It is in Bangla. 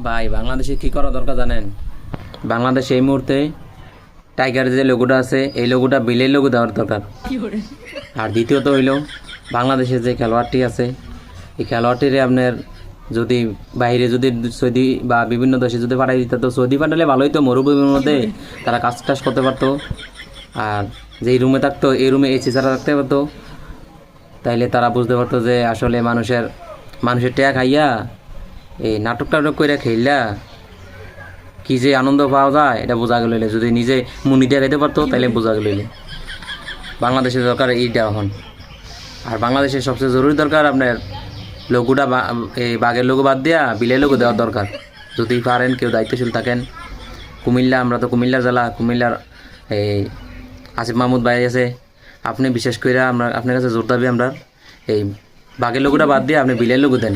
ভাই বাংলাদেশে কি করা দরকার জানেন? বাংলাদেশে এই মুহূর্তে টাইগারের যে লোগোটা আছে এই লোগোটা বিলের লোগো দেওয়ার দরকার। আর দ্বিতীয়ত হইল বাংলাদেশের যে খেলোয়াড়টি আছে এই খেলোয়াড়টিরে আপনার যদি বাইরে যদি সৌদি বা বিভিন্ন দেশে যদি পাঠাই দিত তো সৌদি পাঠালে ভালোই, তো মরুভূমির মধ্যে তারা কাজ টাজ করতে পারতো। আর যেই রুমে থাকতো এই রুমে এসি ছাড়া থাকতে পারতো, তাইলে তারা বুঝতে পারতো যে আসলে মানুষের ট্যাগ খাইয়া এই নাটক টাটক করে খেললা কি যে আনন্দ পাওয়া যায় এটা বোঝা গেল। যদি নিজে মুনি দিয়ে খাইতে পারতো তাইলে বোঝা গেল। বাংলাদেশের দরকার এইটা এখন। আর বাংলাদেশের সবচেয়ে জরুরি দরকার আপনার লোগোটা এই বাঘের লোগো বাদ দিয়া বিলের লোগো দেওয়ার দরকার। যদি পারেন কেউ দায়িত্বশীল থাকেন, কুমিল্লা, আমরা তো কুমিল্লার জেলা, কুমিল্লার এই আসিফ মাহমুদ ভাই আছে, আপনি বিশেষ করে আপনার কাছে জোর দাবি আমরা এই বাঘের লোগোটা বাদ দিয়ে আপনি বিলের লোগো দেন।